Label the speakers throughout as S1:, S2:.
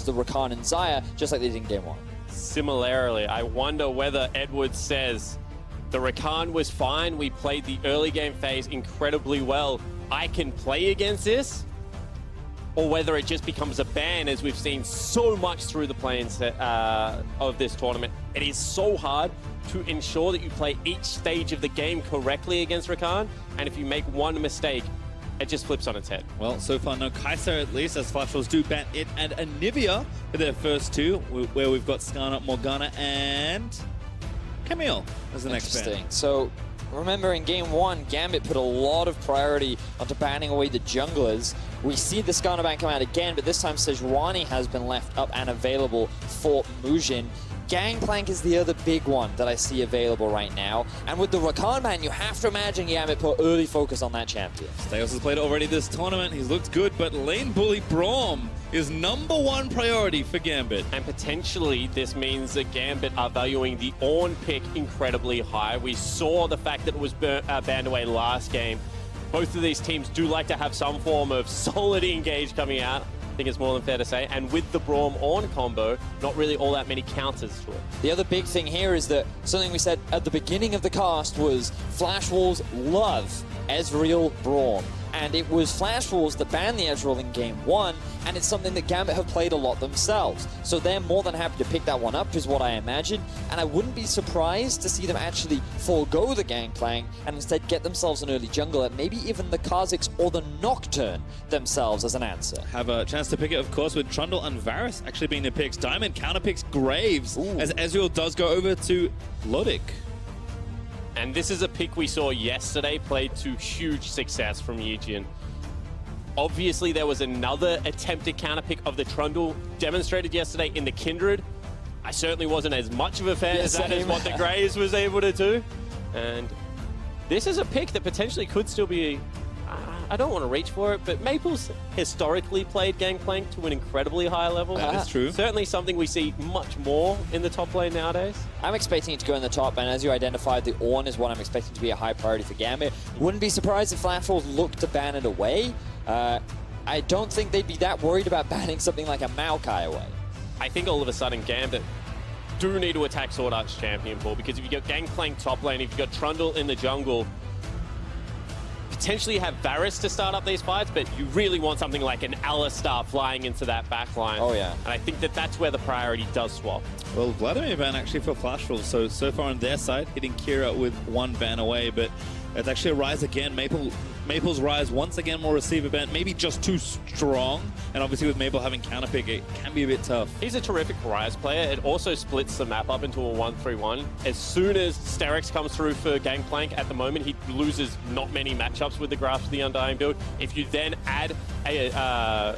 S1: the Rakan and Xayah, just like they did in game 1.
S2: Similarly, I wonder whether Edwards says, the Rakan was fine, we played the early game phase incredibly well, I can play against this? Or whether it just becomes a ban, as we've seen so much through the play-in of this tournament. It is so hard to ensure that you play each stage of the game correctly against Rakan, and if you make one mistake, it just flips on its head.
S3: Well, so far no Kaiser, at least, as Flash Wolves do ban it and Anivia for their first two, where we've got Skarner, Morgana, and Camille as the next ban.
S1: Interesting. So remember in game 1, Gambit put a lot of priority onto banning away the junglers. We see the Skarner ban come out again, but this time Sejuani has been left up and available for Mujin. Gangplank is the other big one that I see available right now. And with the Rakan ban, you have to imagine Gambit put early focus on that champion.
S3: Staios has played already this tournament. He's looked good, but lane bully Braum is #1 priority for Gambit.
S2: And potentially this means that Gambit are valuing the Ornn pick incredibly high. We saw the fact that it was banned away last game. Both of these teams do like to have some form of solid engage coming out. I think it's more than fair to say. And with the Braum Ornn combo, not really all that many counters to it.
S1: The other big thing here is that something we said at the beginning of the cast was Flash Wolves love Ezreal Braum. And it was Flash Wolves that banned the Ezreal in game 1, and it's something that Gambit have played a lot themselves. So they're more than happy to pick that one up, is what I imagine. And I wouldn't be surprised to see them actually forego the Gangplank and instead get themselves an early jungler, maybe even the Kha'Zix or the Nocturne themselves as an answer.
S3: Have a chance to pick it, of course, with Trundle and Varus actually being the picks. Diamond counterpicks Graves, as Ezreal does go over to Lodic.
S2: And this is a pick we saw yesterday played to huge success from Yijin. Obviously, there was another attempted counter pick of the Trundle demonstrated yesterday in the Kindred. I certainly wasn't as much of a fan as that as what the Graves was able to do. And this is a pick that potentially could still be, I don't want to reach for it, but Maple's historically played Gangplank to an incredibly high level.
S3: That is true.
S2: Certainly something we see much more in the top lane nowadays.
S1: I'm expecting it to go in the top, and as you identified, the Ornn is what I'm expecting to be a high priority for Gambit. Wouldn't be surprised if Flash Wolves look to ban it away. I don't think they'd be that worried about banning something like a Maokai away.
S2: I think all of a sudden Gambit do need to attack Sword Art's champion pool, because if you got Gangplank top lane, if you got Trundle in the jungle, potentially have Varus to start up these fights, but you really want something like an Alistar flying into that back line.
S1: Oh, yeah.
S2: And I think that that's where the priority does swap.
S3: Well, Vladimir ban actually for Flash Wolves, so far on their side, hitting Kira with 1 ban away, but it's actually a Rise again. Maple's Rise once again will receive a ban, maybe just too strong, and obviously with Maple having counterpick, it can be a bit tough.
S2: He's a terrific Rise player. It also splits the map up into a 1-3-1. As soon as Sterex comes through for Gangplank, at the moment he loses not many matchups with the Grasp of the Undying build. If you then add a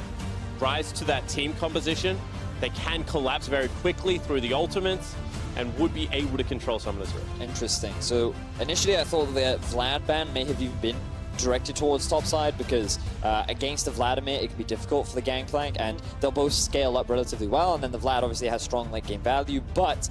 S2: Rise to that team composition, they can collapse very quickly through the ultimates and would be able to control some of this rift.
S1: Interesting. So initially I thought the Vlad ban may have even been directed towards topside, because against the Vladimir it can be difficult for the Gangplank, and they'll both scale up relatively well, and then the Vlad obviously has strong late game value, but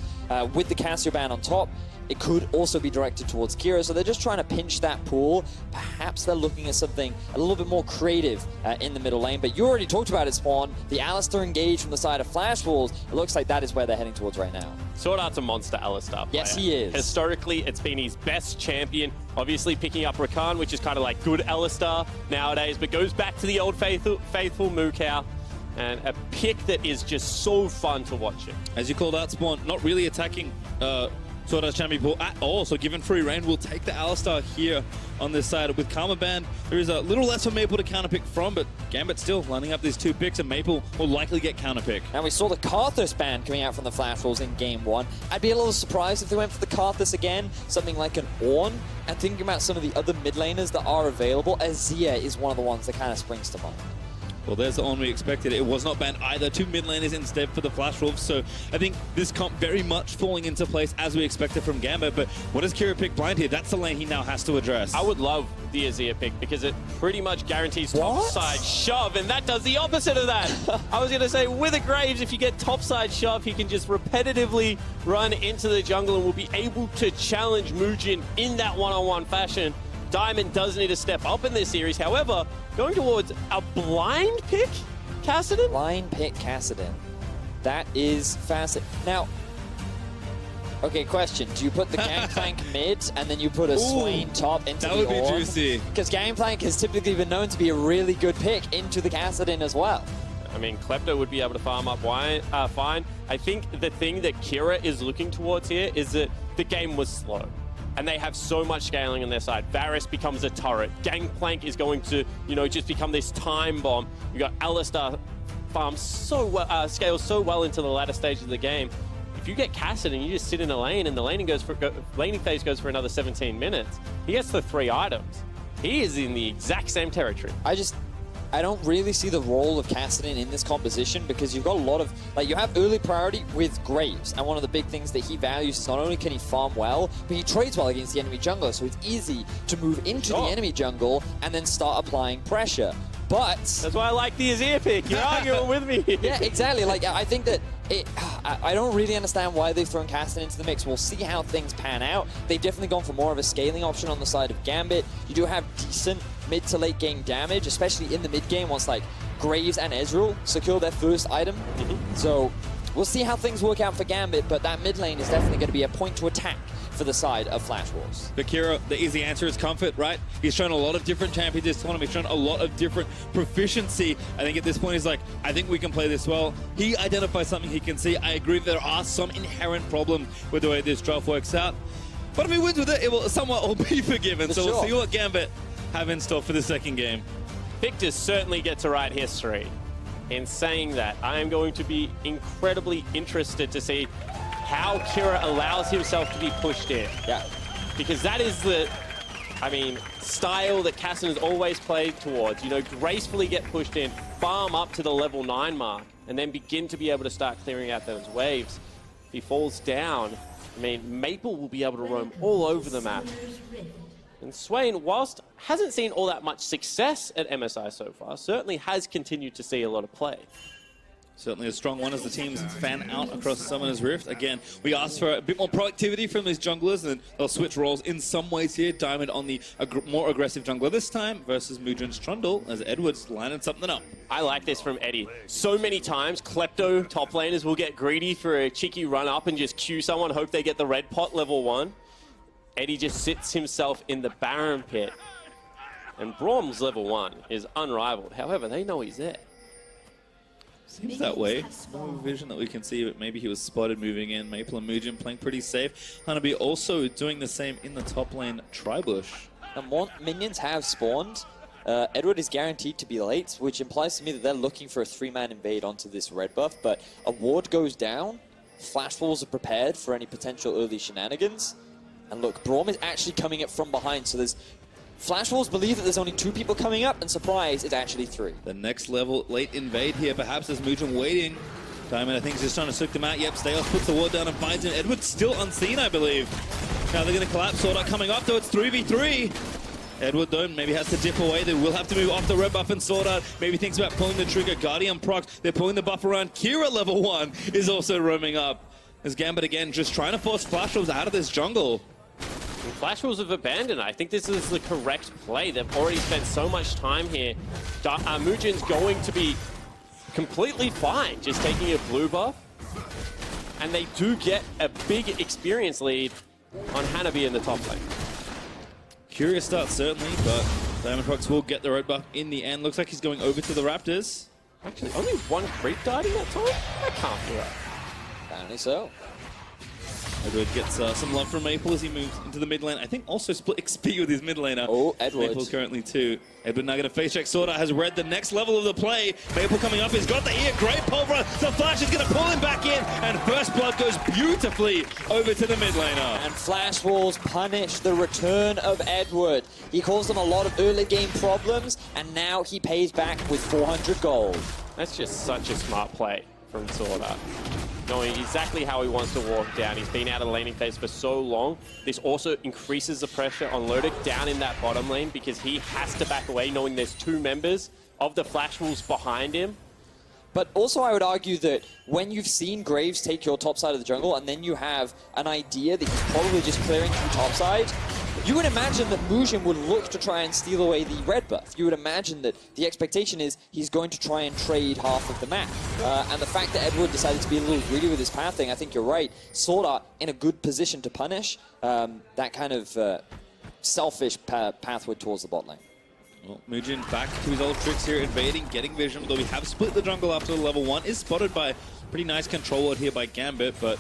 S1: with the Cassio ban on top, it could also be directed towards Kira, so they're just trying to pinch that pool. Perhaps they're looking at something a little bit more creative in the middle lane, but you already talked about it, Spawn. The Alistar engage from the side of Flash Wolves, it looks like that is where they're heading towards right now.
S2: Sword Art's a monster Alistar player.
S1: Yes, he is.
S2: Historically, it's been his best champion. Obviously picking up Rakan, which is kind of like good Alistar nowadays, but goes back to the old faithful Mukau. And a pick that is just so fun to watch it.
S3: As you called out, Spawn, not really attacking Sword Art's champion pool at all, so given free reign, we'll take the Alistar here on this side. With Karma Band, there is a little less for Maple to counterpick from, but Gambit still lining up these 2 picks, and Maple will likely get counterpick.
S1: And we saw the Karthus ban coming out from the Flash Wolves in game 1. I'd be a little surprised if they went for the Karthus again, something like an Ornn. And thinking about some of the other mid laners that are available, Azir is one of the ones that kind of springs to mind.
S3: Well, there's the one we expected. It was not banned either. 2 mid laners instead for the Flash Wolves. So I think this comp very much falling into place as we expected from Gambit. But what does Kira pick blind here? That's the lane he now has to address.
S2: I would love the Azir pick, because it pretty much guarantees topside shove, and that does the opposite of that. I was going to say, with a Graves, if you get topside shove, he can just repetitively run into the jungle and will be able to challenge Mujin in that one-on-one fashion. Diamond does need to step up in this series. However, going towards a blind pick, Kassadin?
S1: Blind pick Kassadin. That is fascinating. Now, okay, question. Do you put the Gangplank mid and then you put a Swain top into
S3: that
S1: the
S3: would be
S1: Ornn?
S3: juicy.
S1: Because Gangplank has typically been known to be a really good pick into the Kassadin as well.
S2: I mean, Klepto would be able to farm up fine. I think the thing that Kira is looking towards here is that the game was slow. And they have so much scaling on their side. Varus becomes a turret. Gangplank is going to, you know, just become this time bomb. You got Alistar farms so well, scales so well into the latter stage of the game. If you get Kassadin and you just sit in a lane and the laning phase goes for another 17 minutes, he gets the 3 items. He is in the exact same territory.
S1: I don't really see the role of Kassadin in this composition because you've got a lot of, like, you have early priority with Graves, and one of the big things that he values is not only can he farm well, but he trades well against the enemy jungler, so it's easy to move into the enemy jungle and then start applying pressure. But
S2: that's why I like the Azir pick. You're arguing with me.
S1: Yeah, exactly. Like, I think that I don't really understand why they've thrown Kassadin into the mix. We'll see how things pan out. They've definitely gone for more of a scaling option on the side of Gambit. You do have decent mid to late game damage, especially in the mid game once like Graves and Ezreal secure their first item. So we'll see how things work out for Gambit, but that mid lane is definitely going to be a point to attack for the side of Flash Wars.
S3: For Kira, the easy answer is comfort, right? He's shown a lot of different champions this tournament. He's shown a lot of different proficiency. I think at this point he's like, I think we can play this well. He identifies something he can see. I agree there are some inherent problems with the way this draft works out. But if he wins with it, it will somewhat all be forgiven.
S1: For
S3: so
S1: sure.
S3: we'll see what Gambit have in store for the second game.
S2: Victor certainly gets to write history. In saying that, I am going to be incredibly interested to see how Kira allows himself to be pushed in.
S1: Yeah.
S2: Because that is the, style that Kassadin has always played towards. You know, gracefully get pushed in, farm up to the level 9 mark, and then begin to be able to start clearing out those waves. If he falls down, Maple will be able to roam all over the map. And Swain, whilst hasn't seen all that much success at MSI so far, certainly has continued to see a lot of play.
S3: Certainly a strong one as the teams fan out across Summoner's Rift. Again, we asked for a bit more proactivity from these junglers, and they'll switch roles in some ways here. Diamond on the more aggressive jungler this time versus Mudryn's Trundle as Edward's lining something up.
S2: I like this from Eddie. So many times, Klepto top laners will get greedy for a cheeky run up and just queue someone, hope they get the red pot level 1. Eddie just sits himself in the Baron pit. And Braum's level 1 is unrivaled. However, they know he's there.
S3: Seems that way. No vision that we can see, but maybe he was spotted moving in. Maple and Mujin playing pretty safe. Hanabi also doing the same in the top lane, Tribush.
S1: And more minions have spawned. Edward is guaranteed to be late, which implies to me that they're looking for a 3-man invade onto this red buff, but a ward goes down, Flash Walls are prepared for any potential early shenanigans. And look, Braum is actually coming up from behind, so there's Flash Walls believe that there's only 2 people coming up, and surprise, it's actually 3.
S3: The next level late invade here, perhaps as Mujin waiting. Diamond, I think, is just trying to soak them out. Yep, Staos puts the ward down and finds him. Edward's still unseen, I believe. Now they're going to collapse. Sword Art coming up, though. It's 3v3. Edward, though, maybe has to dip away. They will have to move off the red buff and Sword Art. Maybe thinks about pulling the trigger. Guardian procs. They're pulling the buff around. Kira, level 1, is also roaming up. As Gambit, again, just trying to force Flash Wolves out of this jungle.
S2: Flash Wolves have abandoned. I think this is the correct play. They've already spent so much time here. Mujin's going to be completely fine just taking a blue buff. And they do get a big experience lead on Hanabi in the top lane.
S3: Curious start, certainly, but Diamond Procs will get the red buff in the end. Looks like he's going over to the Raptors.
S2: Actually, only 1 creep died in that time? That can't be right.
S1: Apparently so.
S3: Edward gets some love from Maple as he moves into the mid lane. I think also split XP with his mid laner.
S1: Oh, Edward.
S3: Maple's currently 2. Edward now going to face check. Sword Art has read the next level of the play. Maple coming up. He's got the ear. Great pulver. The Flash is going to pull him back in. And First Blood goes beautifully over to the mid laner.
S1: And Flash Walls punish the return of Edward. He caused them a lot of early game problems, and now he pays back with 400 gold.
S2: That's just such a smart play from Sword Art. Knowing exactly how he wants to walk down. He's been out of the laning phase for so long. This also increases the pressure on Lodic down in that bottom lane because he has to back away knowing there's 2 members of the Flash Wolves behind him.
S1: But also I would argue that when you've seen Graves take your top side of the jungle and then you have an idea that he's probably just clearing through top side, you would imagine that Mujin would look to try and steal away the red buff. You would imagine that the expectation is he's going to try and trade half of the map. And the fact that Edward decided to be a little greedy with his pathing, I think you're right. Sorta in a good position to punish that kind of selfish pathway towards the bot lane.
S3: Well, Mujin back to his old tricks here, invading, getting vision, although we have split the jungle after the level 1. Is spotted by pretty nice control ward here by Gambit, but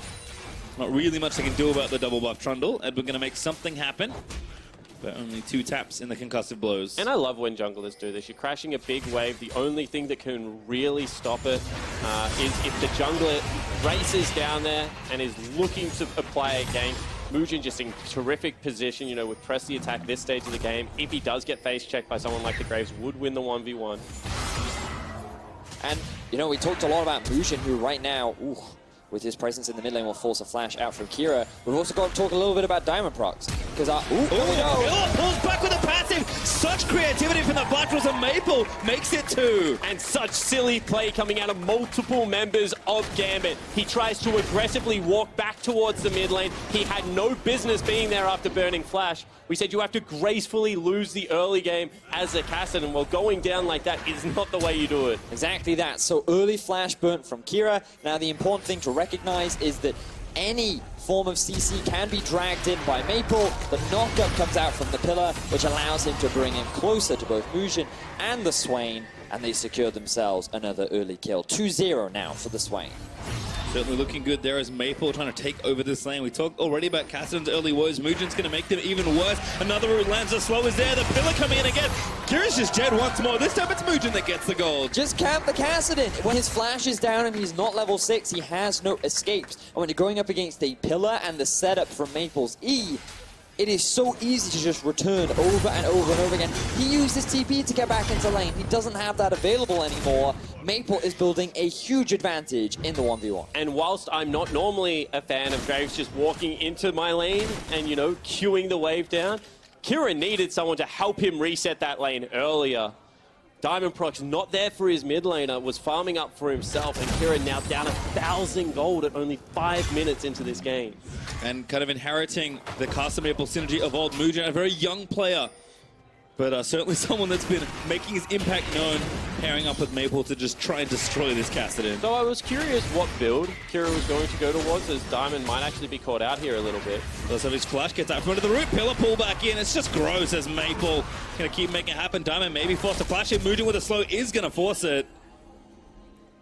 S3: not really much they can do about the double buff Trundle. Edward going to make something happen, but only 2 taps in the concussive blows.
S2: And I love when junglers do this. You're crashing a big wave. The only thing that can really stop it is if the jungler races down there and is looking to apply a gank. Mujin just in terrific position, you know, would press the attack this stage of the game. If he does get face checked by someone like the Graves, would win the 1v1.
S1: And, you know, we talked a lot about Mujin, who right now, with his presence in the mid lane, will force a flash out from Kira. We've also got to talk a little bit about Diamond procs. Because, here we go.
S3: Pulls back with a passive. Such creativity from the Buttress, and Maple makes it 2.
S2: And such silly play coming out of multiple members of Gambit. He tries to aggressively walk back towards the mid lane. He had no business being there after burning flash. We said you have to gracefully lose the early game as a Kassadin, and well, going down like that is not the way you do it.
S1: Exactly that. So early flash burnt from Kira. Now the important thing to recognize is that any form of CC can be dragged in by Maple. The knockup comes out from the pillar, which allows him to bring him closer to both Mujin and the Swain, and they secure themselves another early kill. 2-0 now for the Swain.
S3: Certainly looking good there as Maple trying to take over this lane. We talked already about Kassadin's early woes. Mujin's going to make them even worse. Another route lands, the slow is there. The pillar coming in again. Kira's just Jed once more. This time it's Mujin that gets the gold.
S1: Just camp the Kassadin. When his flash is down and he's not level 6, he has no escapes. And when you're going up against a pillar and the setup from Maple's E, it is so easy to just return over and over and over again. He used his TP to get back into lane. He doesn't have that available anymore. Maple is building a huge advantage in the 1v1.
S2: And whilst I'm not normally a fan of Graves just walking into my lane and, you know, queuing the wave down, Kira needed someone to help him reset that lane earlier. Diamond Proc's not there for his mid laner, was farming up for himself, and Kira now down 1,000 gold at only 5 minutes into this game.
S3: And kind of inheriting the Castle Maple synergy of old Mujin, a very young player, but certainly someone that's been making his impact known, pairing up with Maple to just try and destroy this Kassadin.
S2: So I was curious what build Kira was going to go towards, as Diamond might actually be caught out here a little bit.
S3: Let's have his flash, gets out from under the root, pillar pull back in. It's just gross as Maple gonna keep making it happen. Diamond maybe force a flash in. Mujin with a slow is gonna force it.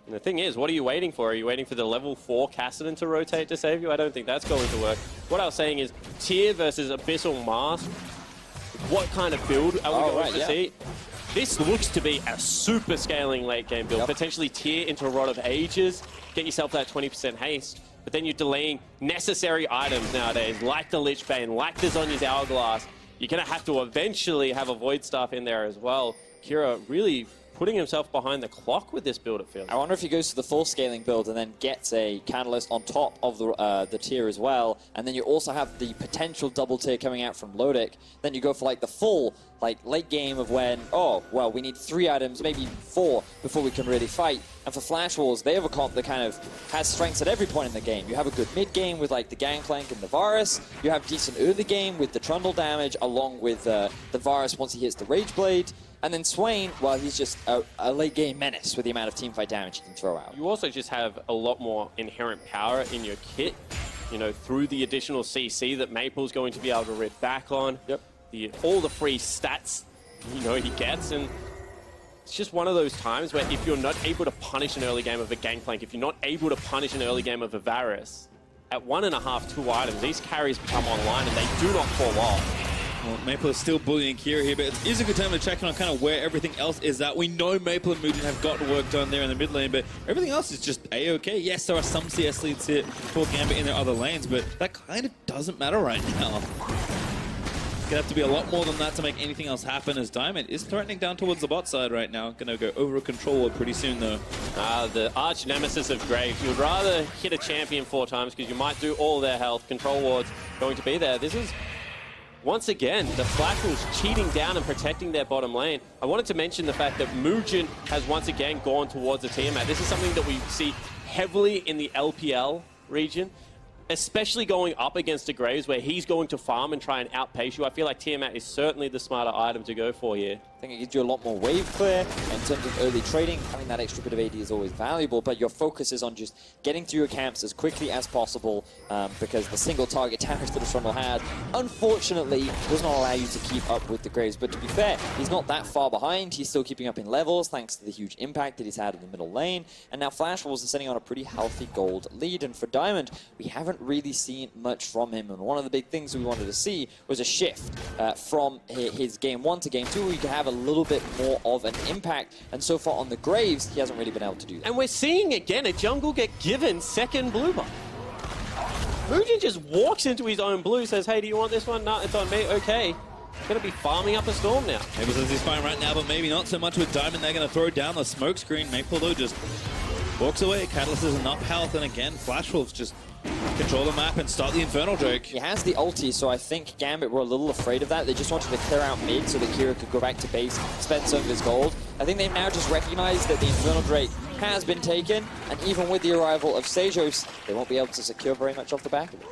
S2: And the thing is, what are you waiting for? Are you waiting for the level 4 Kassadin to rotate to save you? I don't think that's going to work. What I was saying is, Tyr versus Abyssal Mask, what kind of build are we going to see? This looks to be a super scaling late game build. Potentially Tyr into Rod of Ages, get yourself that 20% haste, but then you're delaying necessary items nowadays, like the Lich Bane, like the Zhonya's Hourglass. You're going to have to eventually have a Void Staff in there as well. Kira really putting himself behind the clock with this build, it feels.
S1: I wonder if he goes to the full scaling build and then gets a Catalyst on top of the tier as well, and then you also have the potential double tier coming out from Lodic. Then you go for like the full late game of when, oh, well, we need 3 items, maybe 4, before we can really fight. And for Flash Wars, they have a comp that kind of has strengths at every point in the game. You have a good mid game with like the Gangplank and the Varus. You have decent early game with the Trundle damage along with the Varus once he hits the Rage Blade. And then Swain, well, he's just a late game menace with the amount of teamfight damage he can throw out.
S2: You also just have a lot more inherent power in your kit, you know, through the additional CC that Maple's going to be able to rip back on.
S1: Yep.
S2: All the free stats, you know, he gets, and it's just one of those times where if you're not able to punish an early game of a Gangplank, if you're not able to punish an early game of a Varus, at 1.5, 2 items, these carries become online and they do not fall off.
S3: Well, Maple is still bullying Kira here, but it is a good time to check on kind of where everything else is at. We know Maple and Mujin have gotten work done there in the mid lane, but everything else is just A-okay. Yes, there are some CS leads here for Gambit in their other lanes, but that kind of doesn't matter right now. It's going to have to be a lot more than that to make anything else happen, as Diamond is threatening down towards the bot side right now. Going to go over a control ward pretty soon, though.
S2: The arch nemesis of Graves. You'd rather hit a champion 4 times because you might do all their health. Control ward's going to be there. This is... Once again, the Flachel's cheating down and protecting their bottom lane. I wanted to mention the fact that Mujin has once again gone towards the Tiamat. This is something that we see heavily in the LPL region. especially going up against a Graves where he's going to farm and try and outpace you. I feel like Tiamat is certainly the smarter item to go for here.
S1: I think it gives you a lot more wave clear in terms of early trading. Having that extra bit of AD is always valuable, but your focus is on just getting through your camps as quickly as possible because the single target damage that the Trundle had, unfortunately, does not allow you to keep up with the Graves. But to be fair, he's not that far behind. He's still keeping up in levels thanks to the huge impact that he's had in the middle lane. And now Flash Wolves are sitting on a pretty healthy gold lead. And for Diamond, we haven't really seen much from him. And one of the big things we wanted to see was a shift from his game 1 to game 2, where you can have a little bit more of an impact. And so far on the Graves, he hasn't really been able to do that.
S2: And we're seeing again a jungle get given second blue buff. Muujin just walks into his own blue, says, hey, do you want this one? No, it's on me. Okay. Gonna be farming up a storm now.
S3: Maybe says he's fine right now, but maybe not so much with Diamond. They're gonna throw down the smoke screen. Maple, though, just walks away. Catalyst is enough health, and again, Flash Wolves just control the map and start the Infernal Drake.
S1: He has the ulti, so I think Gambit were a little afraid of that. They just wanted to clear out mid so that Kira could go back to base, spend some of his gold. I think they've now just recognized that the Infernal Drake has been taken, and even with the arrival of Sejos, they won't be able to secure very much off the back of it.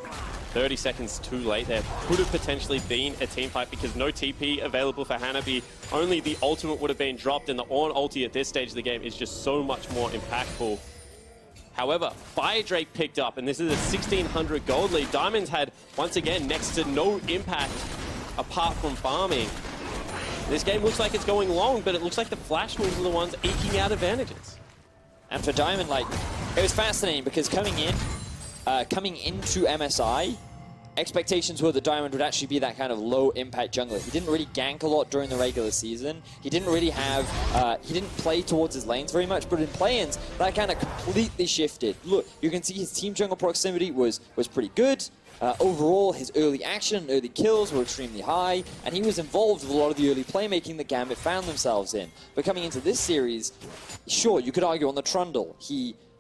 S2: 30 seconds too late there. Could have potentially been a team fight because no TP available for Hanabi. Only the ultimate would have been dropped, and the Ornn ulti at this stage of the game is just so much more impactful. However, Fire Drake picked up, and this is a 1,600 gold lead. Diamond's had, once again, next to no impact apart from farming. This game looks like it's going long, but it looks like the Flash Wolves are the ones eking out advantages.
S1: And for Diamond, like, it was fascinating because coming into MSI, expectations were that Diamond would actually be that kind of low-impact jungler. He didn't really gank a lot during the regular season. He didn't really have, he didn't play towards his lanes very much, but in play-ins, that kind of completely shifted. Look, you can see his team jungle proximity was pretty good. Overall, his early action and early kills were extremely high, and he was involved with a lot of the early playmaking that Gambit found themselves in. But coming into this series, sure, you could argue on the Trundle,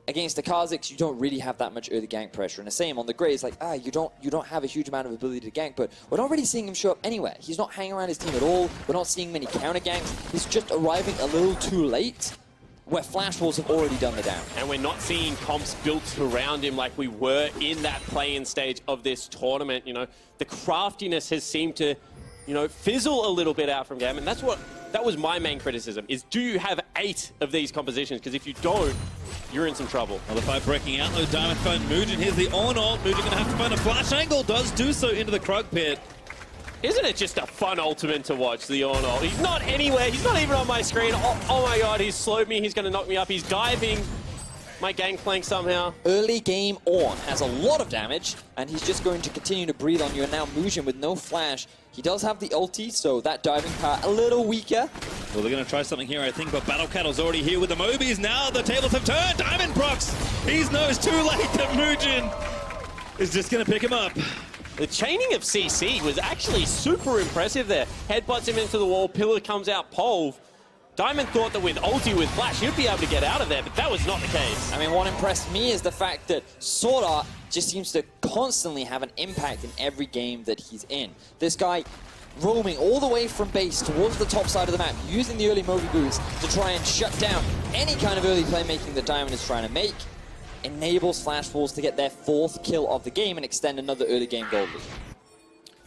S1: against the Kha'Zix, you don't really have that much early gank pressure. And the same on the Graves, like, you don't have a huge amount of ability to gank, but we're not really seeing him show up anywhere. He's not hanging around his team at all. We're not seeing many counter ganks. He's just arriving a little too late, where Flash Wolves have already done the damage.
S2: And we're not seeing comps built around him like we were in that play-in stage of this tournament. You know, the craftiness has seemed to, you know, fizzle a little bit out from Gambit. And that was my main criticism, is do you have 8 of these compositions? Because if you don't, you're in some trouble.
S3: Another fight breaking out, though. Diamond found Muujin. Here's the Ornn ult. Muujin gonna have to find a flash angle. Does do so into the Krug pit.
S2: Isn't it just a fun ultimate to watch, the Ornn ult? He's not anywhere. He's not even on my screen. Oh my god, he's slowed me. He's gonna knock me up. He's diving my gangplank somehow.
S1: Early game Ornn has a lot of damage, and he's just going to continue to breathe on you. And now Muujin with no flash. He does have the ulti, so that diving power a little weaker.
S3: Well, they're going to try something here, I think, but Battle Cattle's already here with the Mobies. Now the tables have turned. Diamond procs. He knows too late that Muujin is just going to pick him up.
S2: The chaining of CC was actually super impressive there. Headbutts him into the wall, pillar comes out, Polv. Diamond thought that with ulti, with flash, he'd be able to get out of there, but that was not the case.
S1: I mean, what impressed me is the fact that Sword Art just seems to constantly have an impact in every game that he's in. This guy roaming all the way from base towards the top side of the map, using the early Moby boost to try and shut down any kind of early playmaking that Diamond is trying to make, enables Flash Wolves to get their 4th kill of the game and extend another early game gold lead.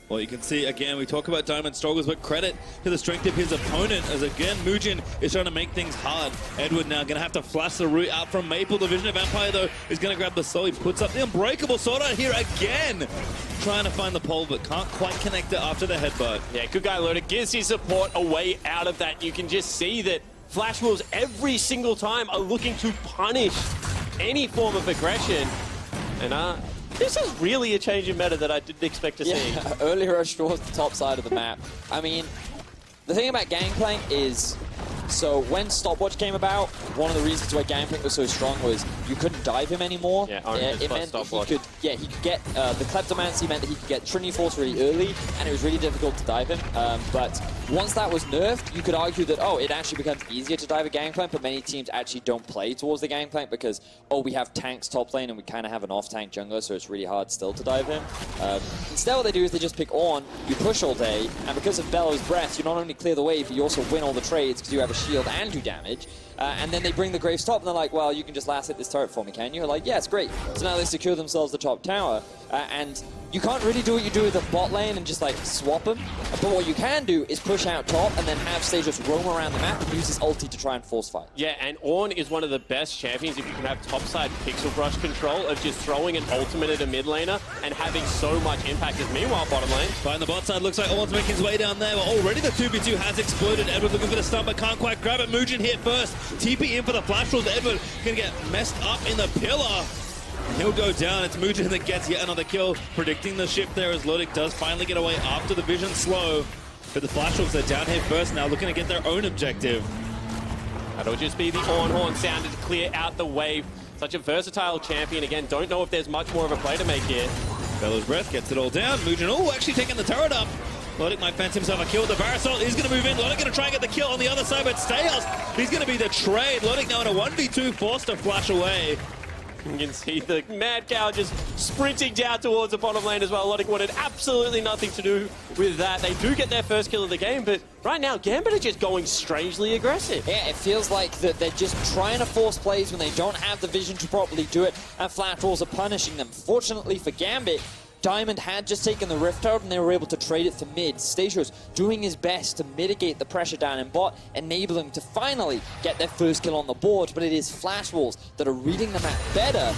S3: Well, you can see, again, we talk about Diamond struggles, but credit to the strength of his opponent, as again, Muujin is trying to make things hard. Edward now going to have to flash the route out from Maple. The Vision of Vampire, though, is going to grab the soul. He puts up the Unbreakable Sword Art here again, trying to find the pole, but can't quite connect it after the headbutt.
S2: Yeah, good guy, Loda. Gives his support a way out of that. You can just see that Flash Wolves every single time are looking to punish any form of aggression. And this is really a change in meta that I didn't expect to see.
S1: Early rush towards the top side of the map. I mean, the thing about Gangplank is, so when Stopwatch came about, one of the reasons why Gangplank was so strong was you couldn't dive him anymore.
S2: Yeah,
S1: it meant that he could get the Kleptomancy meant that he could get Trinity Force really early, and it was really difficult to dive him. But once that was nerfed, you could argue that, it actually becomes easier to dive a Gangplank, but many teams actually don't play towards the Gangplank because, we have tanks top lane and we kind of have an off-tank jungler, so it's really hard still to dive him. Instead, what they do is they just pick Ornn, you push all day, and because of Bellow's Breath, you not only clear the wave, but you also win all the trades because you have a shield and do damage. And then they they bring the Graves top, and they're like, well, you can just last hit this turret for me, can you? Like, yeah, it's great. So now they secure themselves the top tower, and you can't really do what you do with the bot lane and just like swap them. But what you can do is push out top and then have Stage just roam around the map and use his ulti to try and force fight.
S2: Yeah, and Ornn is one of the best champions if you can have topside pixel brush control of just throwing an ultimate at a mid laner and having so much impact. As meanwhile, bottom lane.
S3: Behind the bot side, looks like Ornn's making his way down there. Well, already the 2v2 has exploded. Edward looking for the stun, but can't quite grab it. Mugen hit first. TP in for the flash rolls. Edward gonna get messed up in the pillar. He'll go down. It's Mugen that gets yet another kill. Predicting the shift there as Lodic does finally get away after the vision slow. But the flash wolves are down here first now, looking to get their own objective.
S2: That'll just be the Ornn horn sounded to clear out the wave. Such a versatile champion. Again, don't know if there's much more of a play to make here.
S3: Bellows Breath gets it all down. Mugen, oh, actually taking the turret up. Lodic might fence himself a kill. The Barasol is going to move in. Lodic going to try and get the kill on the other side, but Stayhouse, he's going to be the trade. Lodic now in a 1v2, forced to flash away.
S2: You can see the Mad Cow just sprinting down towards the bottom lane as well. Lodic wanted absolutely nothing to do with that. They do get their first kill of the game, but right now, Gambit are just going strangely aggressive.
S1: Yeah, it feels like that they're just trying to force plays when they don't have the vision to properly do it, and flat rolls are punishing them. Fortunately for Gambit, Diamond had just taken the Rift out and they were able to trade it to mid. Stasios doing his best to mitigate the pressure down in bot, enabling them to finally get their first kill on the board, but it is Flash Walls that are reading the map better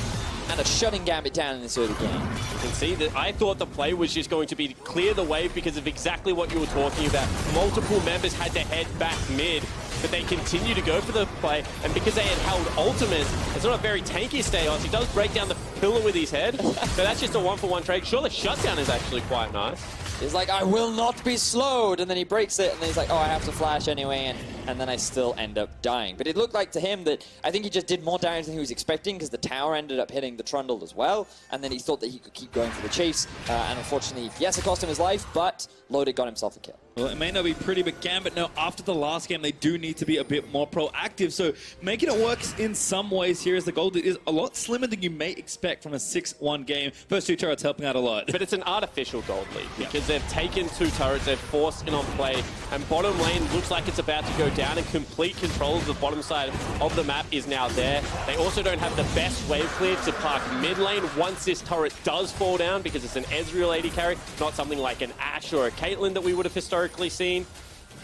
S1: and are shutting Gambit down in this early game.
S2: You can see that I thought the play was just going to be to clear the wave because of exactly what you were talking about. Multiple members had to head back mid, but they continue to go for the play, and because they had held ultimate, it's not a very tanky stay-on. He does break down the pillar with his head, but that's just a one-for-one trade. Sure, the shutdown is actually quite nice.
S1: He's like, I will not be slowed, and then he breaks it, and then he's like, oh, I have to flash anyway, and then I still end up dying. But it looked like to him that I think he just did more damage than he was expecting because the tower ended up hitting the Trundle as well, and then he thought that he could keep going for the chase, and unfortunately, yes, it cost him his life, but Lodic got himself a kill.
S3: Well, it may not be pretty, but Gambit know after the last game, they do need to be a bit more proactive. So making it work in some ways here as the gold lead is a lot slimmer than you may expect from a 6-1 game. First two turrets helping out a lot.
S2: But it's an artificial gold lead because they've taken two turrets, they've forced in on play, and bottom lane looks like it's about to go down, and complete control of the bottom side of the map is now there. They also don't have the best wave clear to park mid lane once this turret does fall down because it's an Ezreal AD carry, not something like an Ashe or a Caitlyn that we would have historically seen.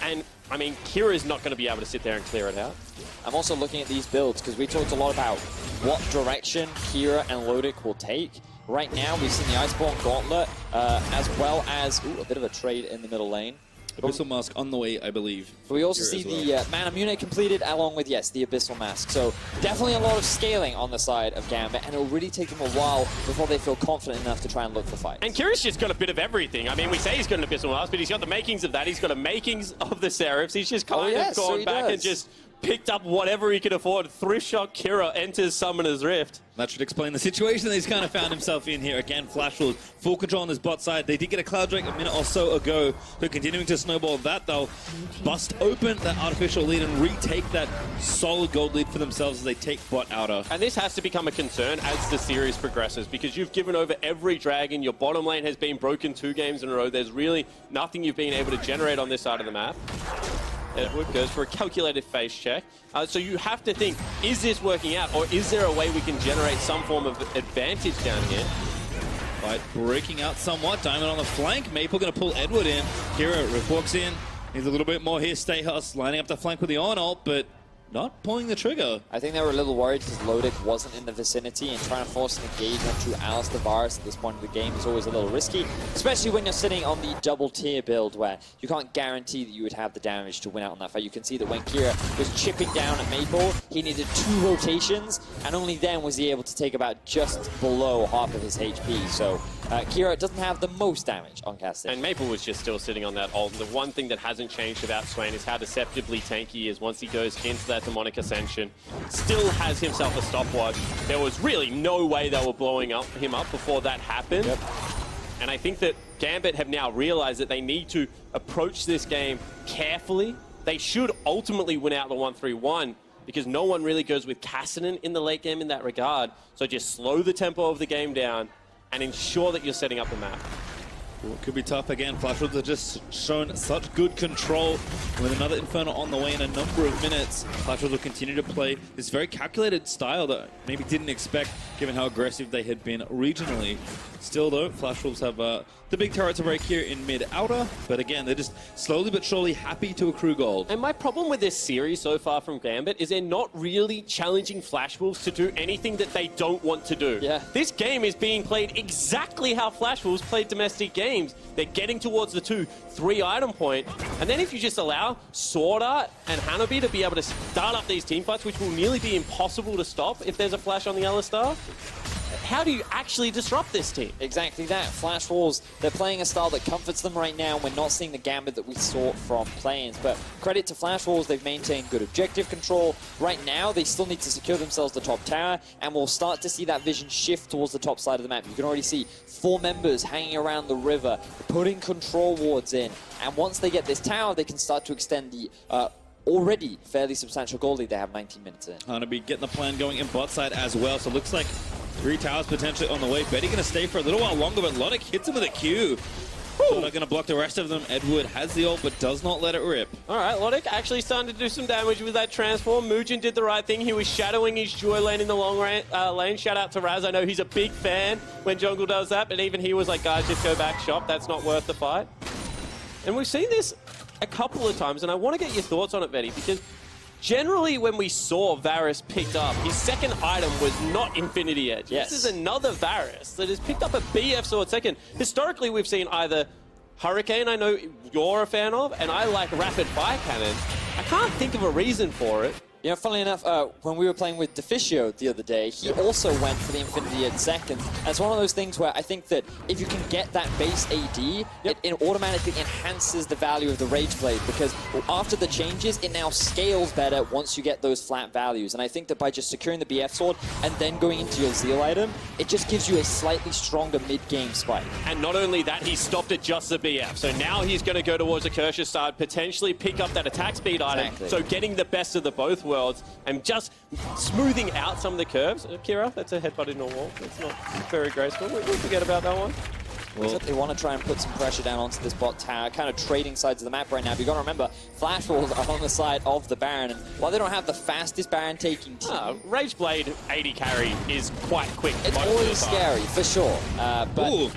S2: And I mean, Kira's not going to be able to sit there and clear it out.
S1: I'm also looking at these builds because we talked a lot about what direction Kira and Lodic will take. Right now, we've seen the Iceborne Gauntlet, as well as a bit of a trade in the middle lane.
S3: Abyssal Mask on the way, I believe.
S1: But we also see the Mana Mune completed, along with, yes, the Abyssal Mask. So definitely a lot of scaling on the side of Gambit, and it'll really take them a while before they feel confident enough to try and look for fights.
S2: And Kira's just got a bit of everything. I mean, we say he's got an Abyssal Mask, but he's got the makings of that. He's got the makings of the Seraphs. He's just kind of gone back and just picked up whatever he could afford. Thrift shot Kira enters Summoner's Rift.
S3: That should explain the situation that he's kind of found himself in here. Again, Flash Wolves, full control on this bot side. They did get a Cloud Drake a minute or so ago. They're continuing to snowball that. They'll bust open that artificial lead and retake that solid gold lead for themselves as they take bot outer.
S2: And this has to become a concern as the series progresses because you've given over every dragon. Your bottom lane has been broken 2 games in a row. There's really nothing you've been able to generate on this side of the map. Edward goes for a calculated face check. So you have to think, is this working out, or is there a way we can generate some form of advantage down here?
S3: Fight breaking out somewhat. Diamond on the flank. Maple going to pull Edward in. Kira walks in. Needs a little bit more here. Stayhouse lining up the flank with the on ult, but not pulling the trigger.
S1: I think they were a little worried because Lodic wasn't in the vicinity, and trying to force an engagement through Alistair Varus at this point of the game is always a little risky, especially when you're sitting on the double tier build where you can't guarantee that you would have the damage to win out on that fight. You can see that when Kira was chipping down at Maple, he needed 2 rotations, and only then was he able to take about just below half of his HP. So Kira doesn't have the most damage on casting.
S2: And Maple was just still sitting on that ult. The one thing that hasn't changed about Swain is how deceptively tanky he is once he goes into that demonic ascension. Still has himself a stopwatch. There was really no way they were blowing him up before that happened.
S1: Yep.
S2: And I think that Gambit have now realized that they need to approach this game carefully. They should ultimately win out the 1-3-1 because no one really goes with Kassadin in the late game in that regard. So just slow the tempo of the game down and ensure that you're setting up the map.
S3: Well, it could be tough again. Flash Wolves have just shown such good control. With another Inferno on the way in a number of minutes, Flash Wolves will continue to play this very calculated style that maybe didn't expect, given how aggressive they had been regionally. Still though, Flash Wolves have the big turret to break here in mid-outer, but again, they're just slowly but surely happy to accrue gold.
S2: And my problem with this series so far from Gambit is they're not really challenging Flash Wolves to do anything that they don't want to do.
S1: Yeah.
S2: This game is being played exactly how Flash Wolves played domestic games. They're getting towards the 2-3 item point, and then if you just allow Sword Art and Hanabi to be able to start up these teamfights, which will nearly be impossible to stop if there's a flash on the Alistar, how do you actually disrupt this team?
S1: Exactly that. Flash Wolves, they're playing a style that comforts them right now. We're not seeing the Gambit that we saw from Plains. But credit to Flash Wolves, they've maintained good objective control. Right now, they still need to secure themselves the top tower, and we'll start to see that vision shift towards the top side of the map. You can already see 4 members hanging around the river, putting control wards in. And once they get this tower, they can start to extend the already fairly substantial goal lead. They have 19 minutes in.
S3: Hanabi getting the plan going in bot side as well, so it looks like 3 towers potentially on the way. Betty gonna stay for a little while longer, but Logic hits him with a Q. So they're gonna block the rest of them. Edward has the ult, but does not let it rip.
S2: All right, Logic actually starting to do some damage with that transform. Mugen did the right thing. He was shadowing his Joy lane in the long lane. Shout out to Raz. I know he's a big fan when Jungle does that, but even he was like, guys, just go back shop. That's not worth the fight. And we've seen this a couple of times, and I want to get your thoughts on it, Betty, because generally when we saw Varus picked up, his second item was not Infinity Edge.
S1: Yes.
S2: This is another Varus that has picked up a BF sword second. Historically, we've seen either Hurricane, I know you're a fan of, and I like Rapid Fire Cannon. I can't think of a reason for it.
S1: You know, funnily enough, when we were playing with Deficio the other day, he also went for the Infinity Edge second. And it's one of those things where I think that if you can get that base AD, it automatically enhances the value of the Rage Blade, because after the changes, it now scales better once you get those flat values. And I think that by just securing the BF sword and then going into your Zeal item, it just gives you a slightly stronger mid-game spike.
S2: And not only that, he stopped at just the BF. So now he's going to go towards a Kershaw start, potentially pick up that attack speed item.
S1: Exactly.
S2: So getting the best of the both worlds and just smoothing out some of the curves. Kira, that's a headbutt in a wall. It's not very graceful. We'll forget about that one.
S1: Well, they want to try and put some pressure down onto this bot tower, kind of trading sides of the map right now. But you've got to remember, Flash Wolves are on the side of the Baron, and while they don't have the fastest Baron taking team,
S2: Rage Blade 80 carry is quite quick.
S1: it's always scary, for sure. But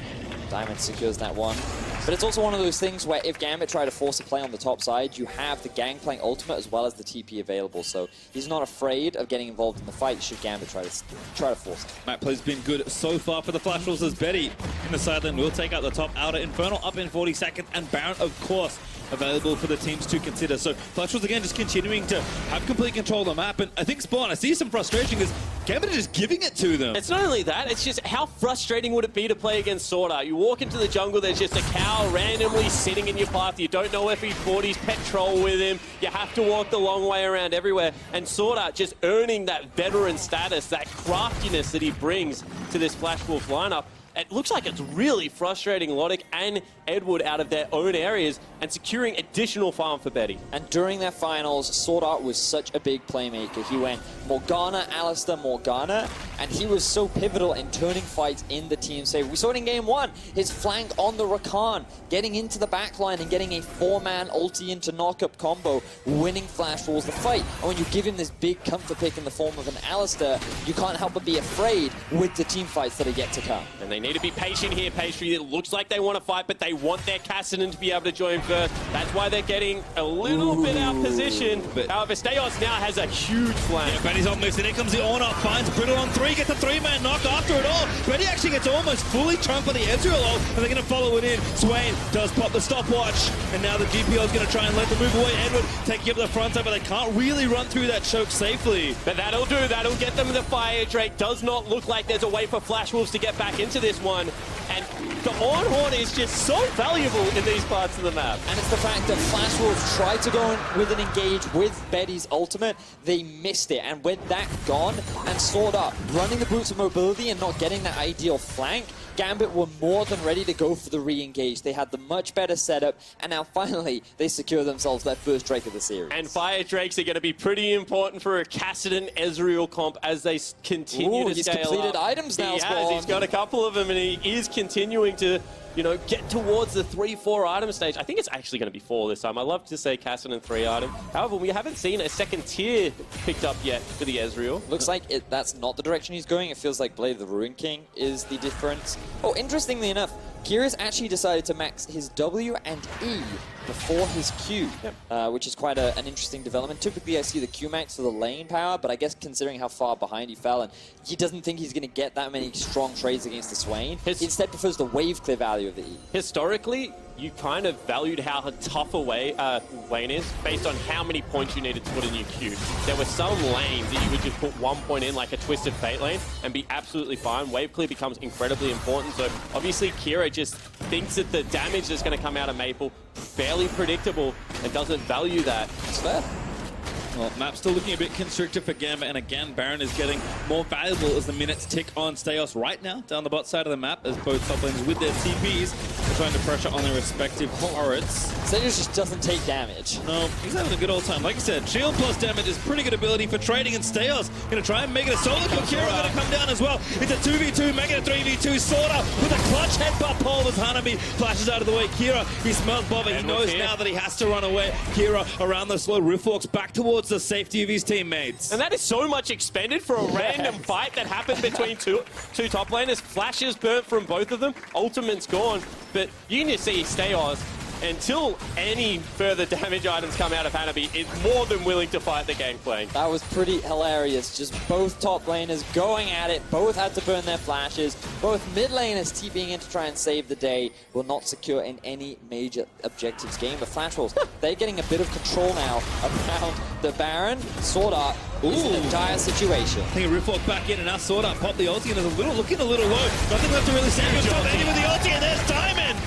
S1: Diamond secures that one. But it's also one of those things where if Gambit try to force a play on the top side, you have the Gangplank ultimate as well as the TP available. So he's not afraid of getting involved in the fight should Gambit try to force it.
S3: Map play's been good so far for the Flash Wolves as Betty in the side lane will take out the top outer. Inferno up in 40 seconds, and Baron, of course, available for the teams to consider. So Flash Wolves again just continuing to have complete control of the map. And I think, Spawn, I see some frustration because Gambit is just giving it to them.
S2: It's not only that, it's just how frustrating would it be to play against Sword Art? You walk into the jungle, there's just a cow randomly sitting in your path. You don't know if he brought his patrol with him. You have to walk the long way around everywhere. And Sword Art just earning that veteran status, that craftiness that he brings to this Flash Wolf lineup. It looks like it's really frustrating Logic and Edward out of their own areas and securing additional farm for Betty.
S1: And during their finals, Sword Art was such a big playmaker. He went Morgana, Alistar, Morgana, and he was so pivotal in turning fights in the team save. We saw it in game 1, his flank on the Rakan, getting into the backline and getting a 4-man ulti into knock-up combo, winning Flash Wolves the fight. And when you give him this big comfort pick in the form of an Alistar, you can't help but be afraid with the team fights that are yet to come.
S2: And they need to be patient here, Pastry. It looks like they want to fight, but they want their Cassidy to be able to join first. That's why they're getting a little bit out of position. However, Stayos now has a huge flank.
S3: Yeah, Betty's on this, and here comes the Ornat, finds Brittle on 3, gets a 3-man knock after it all. Betty actually gets almost fully trumped by the Ezreal ult, and they're going to follow it in. Swain does pop the stopwatch, and now the GPO is going to try and let them move away. Edward taking up the front side, but they can't really run through that choke safely.
S2: But that'll do. That'll get them the fire. Drake does not look like there's a way for Flash Wolves to get back into this one. And the Horn is just so valuable in these parts of the map.
S1: And it's the fact that Flash Wolves tried to go in with an engage with Betty's ultimate, they missed it. And with that gone, and Sword Up running the boots of mobility and not getting that ideal flank, Gambit were more than ready to go for the re-engage. They had the much better setup, and now finally they secure themselves their first Drake of the series.
S2: And Fire Drakes are going to be pretty important for a Kassadin Ezreal comp as they continue to
S1: he's
S2: scale
S1: completed
S2: up.
S1: items now, Spawn.
S2: He's got a couple of them, and he is continuing to, you know, get towards the 3-4 item stage. I think it's actually going to be 4 this time. I love to say Kassadin 3 item. However, we haven't seen a second tier picked up yet for the Ezreal.
S1: Looks like that's not the direction he's going. It feels like Blade of the Ruin King is the difference. Oh, interestingly enough, Kira's actually decided to max his W and E before his Q, which is quite an interesting development. Typically, I see the Q max for the lane power, but I guess considering how far behind he fell, and he doesn't think he's going to get that many strong trades against the Swain, he instead prefers the wave clear value of the E.
S2: Historically, you kind of valued how tough a lane is based on how many points you needed to put in your Q. There were some lanes that you would just put 1 point in, like a Twisted Fate lane, and be absolutely fine. Wave clear becomes incredibly important. So obviously Kira just thinks that the damage that's going to come out of Maple fairly predictable and doesn't value that.
S1: It's fair.
S3: Well, map's still looking a bit constricted for Gambit, and again, Baron is getting more valuable as the minutes tick on Steos right now down the bot side of the map as both top lanes with their TPs are trying to pressure on their respective turrets.
S1: Steos just doesn't take damage.
S3: No, he's having a good old time. Like you said, shield plus damage is pretty good ability for trading, and Steos going to try and make it a solo kill. Kira going to come down as well. It's a 2v2, making it a 3v2. Sorta with a clutch headbutt pole as Hanabi flashes out of the way. Kira, he smells bother. He knows now that he has to run away. Kira around the slow Rift walks back towards the safety of his teammates.
S2: And that is so much expended for a random fight that happened between two top laners. Flashes burnt from both of them. Ultimate's gone. But you can just see Steos, until any further damage items come out of Hanabi, is more than willing to fight the Gangplank.
S1: That was pretty hilarious. Just both top laners going at it. Both had to burn their flashes. Both mid laners TPing in to try and save the day. Will not secure in any major objectives game. But Flash Wolves, they're getting a bit of control now around the Baron. Sword Art is in a dire situation.
S3: I think a Rift walk back in, and now Sword Art pop the ulti, and is looking a little low. Nothing left to really say. Good job ending with the ulti, and there's Diamond!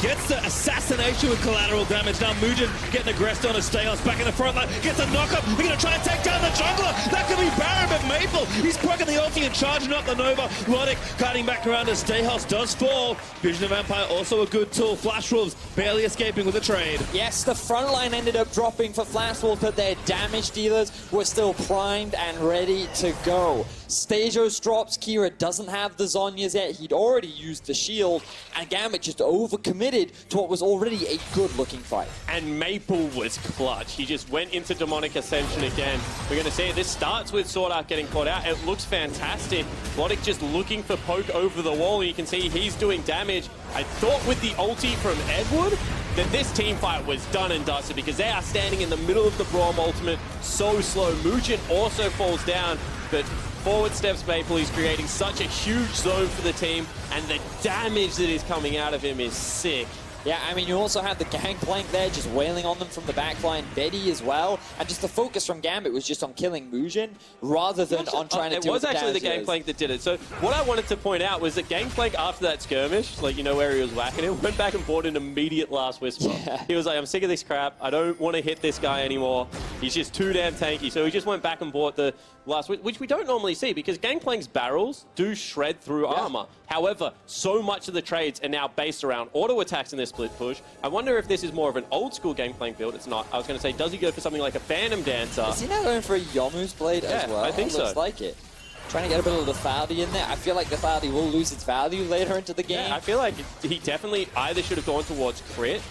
S3: Gets the assassination with collateral damage. Now Mugen getting aggressed on his Steos back in the front line. Gets a knock-up. We're going to try and take down the jungler. That could be Baron, but Maple, he's proccing the ulti and charging up the Nova. Lodic cutting back around as Steos does fall. Vision of Empire also a good tool. Flash Wolves barely escaping with a trade.
S1: Yes, the front line ended up dropping for Flash Wolves, but their damage dealers were still primed and ready to go. Stasios drops. Kira doesn't have the Zhonya's yet. He'd already used the shield, and Gambit just overcommitted to what was already a good-looking fight.
S2: And Maple was clutch. He just went into Demonic Ascension again. We're going to see it. This starts with Sword Art getting caught out. It looks fantastic. Lodic just looking for poke over the wall. You can see he's doing damage. I thought with the ulti from Edward that this team fight was done and dusted because they are standing in the middle of the Braum ultimate so slow. Mugen also falls down, but forward steps Maple. He's creating such a huge zone for the team, and the damage that is coming out of him is sick.
S1: Yeah, I mean, you also had the Gangplank there just wailing on them from the backline, Betty as well, and just the focus from Gambit was just on killing Mugen rather than on trying to do
S2: it was actually the Gangplank that did it. So what I wanted to point out was that Gangplank, after that skirmish, like, you know, where he was whacking him, went back and bought an immediate Last Whisper.
S1: Yeah.
S2: He was like, I'm sick of this crap. I don't want to hit this guy anymore. He's just too damn tanky. So he just went back and bought the Last Whisper, which we don't normally see because Gangplank's barrels do shred through armor. However, so much of the trades are now based around auto attacks in this split push. I wonder if this is more of an old school Gangplank build. It's not. I was going to say, does he go for something like a Phantom Dancer?
S1: Is he now going for a Yomu's Blade as well?
S2: I think so.
S1: Looks like it. Trying to get a bit of the Lethality in there. I feel like the Lethality will lose its value later into the game.
S2: Yeah, I feel like he definitely either should have gone towards crit,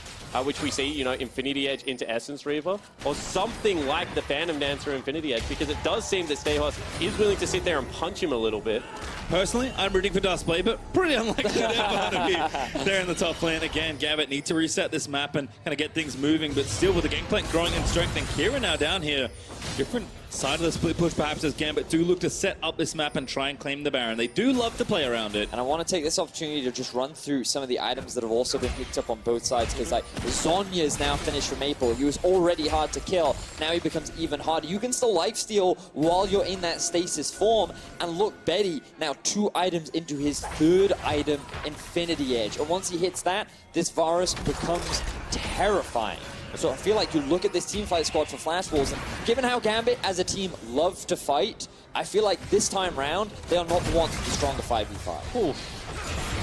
S2: which we see, you know, Infinity Edge into Essence Reaver, or something like the Phantom Dancer Infinity Edge, because it does seem that Steos is willing to sit there and punch him a little bit.
S3: Personally, I'm rooting for Duskblade, but pretty unlikely they're going to be there in the top lane. Again, Gambit need to reset this map and kind of get things moving, but still with the Gangplank growing in strength, and Kira now down here. Different side of the split push perhaps as Gambit do look to set up this map and try and claim the Baron. They do love to play around it.
S1: And I want to take this opportunity to just run through some of the items that have also been picked up on both sides, because like Zhonya is now finished for Maple. He was already hard to kill. Now he becomes even harder. You can still lifesteal while you're in that stasis form. And look, Betty now 2 items into his 3rd item, Infinity Edge. And once he hits that, this Varus becomes terrifying. So I feel like you look at this teamfight squad for Flash Wolves, and given how Gambit as a team love to fight, I feel like this time round, they are not the ones with the stronger 5v5.
S2: Ooh.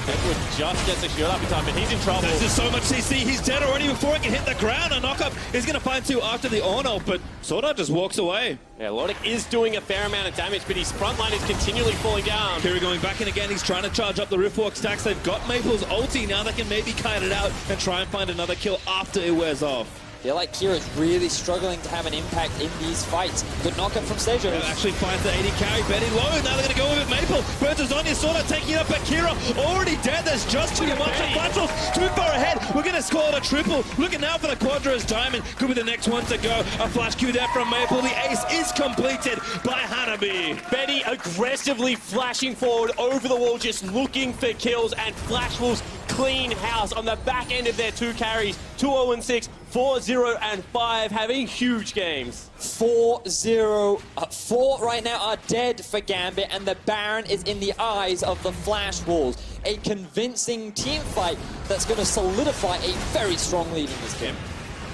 S2: Edward just gets a shield up in time, but he's in trouble.
S3: There's just so much CC. He's dead already before he can hit the ground. A knock-up is going to find two after the Orno, but Sword Art just walks away.
S2: Yeah, Logic is doing a fair amount of damage, but his front line is continually falling down.
S3: Kira going back in again. He's trying to charge up the Riftwalk stacks. They've got Maple's ulti. Now they can maybe kite it out and try and find another kill after it wears off.
S1: I feel like Kira's really struggling to have an impact in these fights. Good knockup from Sejo.
S3: Actually finds the 80 carry. Betty low. Now they're going to go with it. Maple. Burns on his Sword Art taking it up, but Kira already dead. There's just too much. And Flatwolves too far ahead. We're going to score it a triple. Looking now for the Quadra's Diamond. Could be the next one to go. A flash Q there from Maple. The ace is completed by Hanabi.
S2: Betty aggressively flashing forward over the wall, just looking for kills, and Flashwolves clean house on the back end of their two carries. 2-0-6, 4-0 and 5, having huge games.
S1: 4-0. 4 right now are dead for Gambit, and the Baron is in the eyes of the Flash Wolves. A convincing team fight that's going to solidify a very strong lead in this game.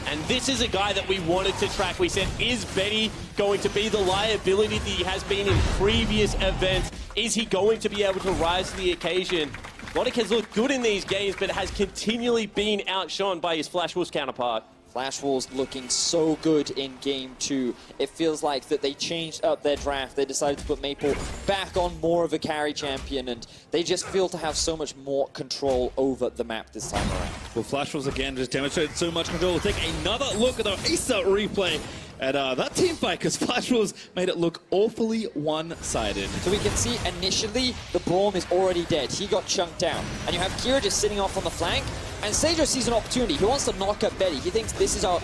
S2: And this is a guy that we wanted to track. We said, is Betty going to be the liability that he has been in previous events? Is he going to be able to rise to the occasion? Logic has looked good in these games, but has continually been outshone by his Flash Wolves counterpart.
S1: Flash Wolves looking so good in Game 2. It feels like that they changed up their draft. They decided to put Maple back on more of a carry champion, and they just feel to have so much more control over the map this time around.
S3: Well, Flash Wolves again just demonstrated so much control. We'll take another look at the Asa replay at that team fight, because Flash Wolves made it look awfully one-sided.
S1: So we can see initially the Braum is already dead. He got chunked down. And you have Kira just sitting off on the flank. And Sejo sees an opportunity. He wants to knock up Betty. He thinks this is our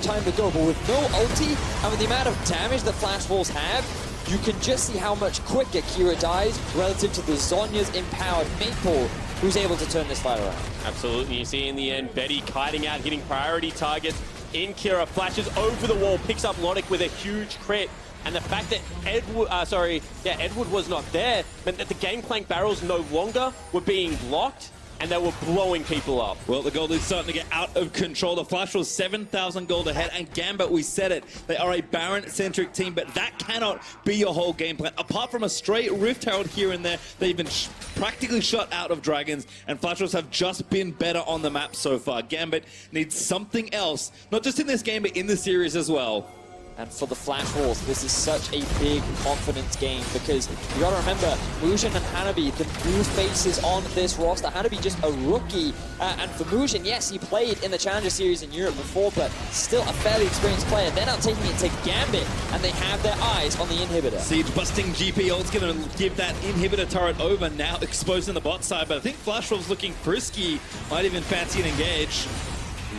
S1: time to go. But with no ulti and with the amount of damage that Flash Wolves have, you can just see how much quicker Kira dies relative to the Zhonya's empowered Maple, who's able to turn this fight around.
S2: Absolutely. You see in the end, Betty kiting out, hitting priority targets. In Kira, flashes over the wall, picks up Logic with a huge crit. And the fact that Edward was not there meant that the Gangplank barrels no longer were being blocked, and they were blowing people up.
S3: Well, the gold is starting to get out of control. The Flash was 7,000 gold ahead, and Gambit, we said it, they are a Baron-centric team, but that cannot be your whole game plan. Apart from a straight Rift Herald here and there, they've been practically shut out of Dragons, and Flash Wolves have just been better on the map so far. Gambit needs something else, not just in this game, but in the series as well.
S1: And for the Flash Wolves, this is such a big confidence game, because you gotta remember, Mujin and Hanabi, the new faces on this roster. Hanabi just a rookie, and for Mujin, yes, he played in the Challenger Series in Europe before, but still a fairly experienced player. They're now taking it to Gambit, and they have their eyes on the inhibitor.
S3: Siege busting GP ult's gonna give that inhibitor turret over, now exposing the bot side, but I think Flash Wolves looking frisky, might even fancy an engage.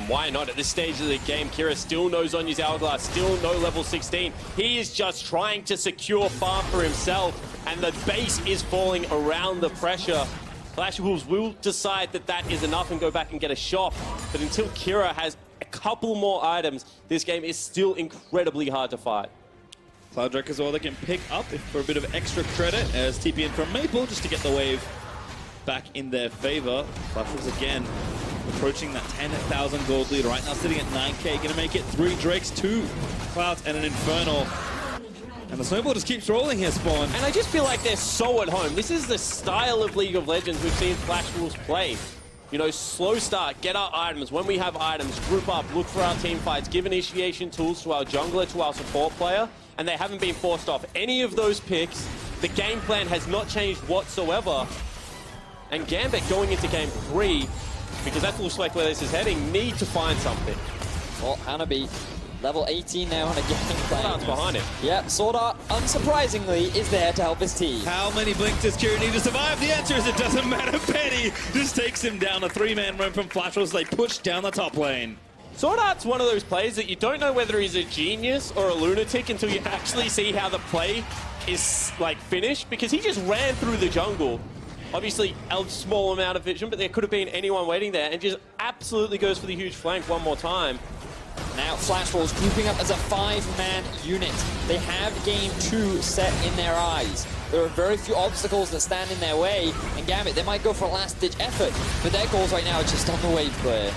S2: Why not? At this stage of the game, Kira still knows on his hourglass, still no level 16. He is just trying to secure farm for himself, and the base is falling around the pressure. Flash Wolves will decide that that is enough and go back and get a shot. But until Kira has a couple more items, this game is still incredibly hard to fight.
S3: Clouddrake as well, they can pick up for a bit of extra credit as TP in from Maple just to get the wave back in their favor. Flash Wolves again approaching that 10,000 gold lead right now, sitting at 9k. Gonna make it 3 Drakes, 2 Clouds, and an Infernal. And the snowball just keeps rolling here, Spawn.
S2: And I just feel like they're so at home. This is the style of League of Legends we've seen Flash Wolves play. You know, slow start, get our items. When we have items, group up, look for our team fights, give initiation tools to our jungler, to our support player, and they haven't been forced off any of those picks. The game plan has not changed whatsoever. And Gambit going into game 3, because that looks like where this is heading, need to find something.
S1: Well, Hanabi, level 18 now on a game plan.
S2: Sword Art's behind him.
S1: Yeah, Sword Art, unsurprisingly, is there to help his team.
S3: How many blinks does Kira need to survive? The answer is it doesn't matter. Petty just takes him down. A 3-man run from Flash Wolves. They push down the top lane.
S2: Sword Art's one of those players that you don't know whether he's a genius or a lunatic until you actually see how the play is like finished, because he just ran through the jungle. Obviously, a small amount of vision, but there could have been anyone waiting there, and just absolutely goes for the huge flank one more time.
S1: Now Flash Wolves grouping up as a 5-man unit. They have game 2 set in their eyes. There are very few obstacles that stand in their way, and Gambit, they might go for a last-ditch effort, but their goals right now are just on the wave clear.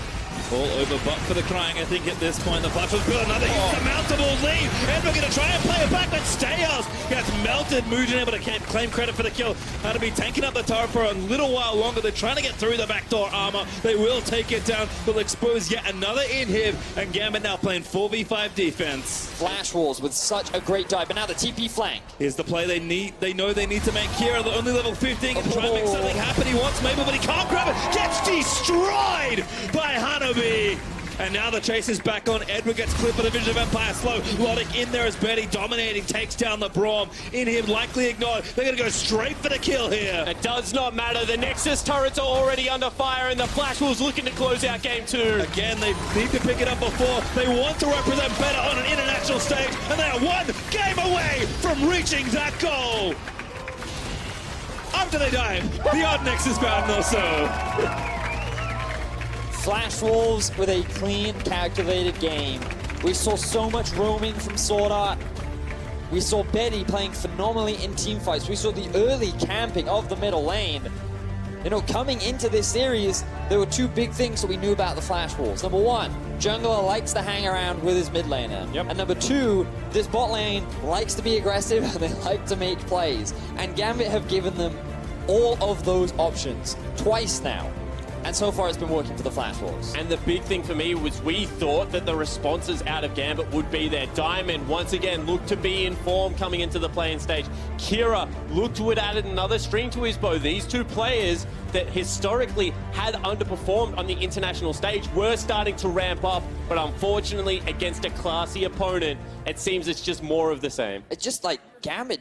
S3: All over, but for the crying, I think at this point, the Flash will build another insurmountable lead. And we're going to try and play it back, but Stayos gets melted. Mugen able to claim credit for the kill. Had to be tanking up the tower for a little while longer. They're trying to get through the backdoor armor. They will take it down. They'll expose yet another inhib. And Gambit now playing 4v5 defense.
S1: Flash Wolves with such a great dive, but now the TP flank.
S3: Here's the play they need. They know they need to make Kira the only level 15 and try and make something happen. He wants Mabel, but he can't grab it. Gets destroyed by Hanabi. And now the chase is back on. Edward gets clipped by the Vision of Empire slow. Logic in there as Betty dominating, takes down the Braum. In him, likely ignored. They're going to go straight for the kill here.
S2: It does not matter. The Nexus turrets are already under fire, and the Flash Wolves looking to close out game 2.
S3: Again, they need to pick it up before. They want to represent better on an international stage, and they are one game away from reaching that goal. After they dive, the odd Nexus bound also.
S1: Flash Wolves with a clean, calculated game. We saw so much roaming from Sword Art. We saw Betty playing phenomenally in team fights. We saw the early camping of the middle lane. You know, coming into this series, there were two big things that we knew about the Flash Wolves. Number one, jungler likes to hang around with his mid laner.
S2: Yep.
S1: And number two, this bot lane likes to be aggressive and they like to make plays. And Gambit have given them all of those options twice now. And so far, it's been working for the Flash Wolves.
S2: And the big thing for me was we thought that the responses out of Gambit would be there. Diamond, once again, looked to be in form coming into the playing stage. Kira looked to have added another string to his bow. These two players that historically had underperformed on the international stage were starting to ramp up, but unfortunately, against a classy opponent, it seems it's just more of the same.
S1: It's just like Gambit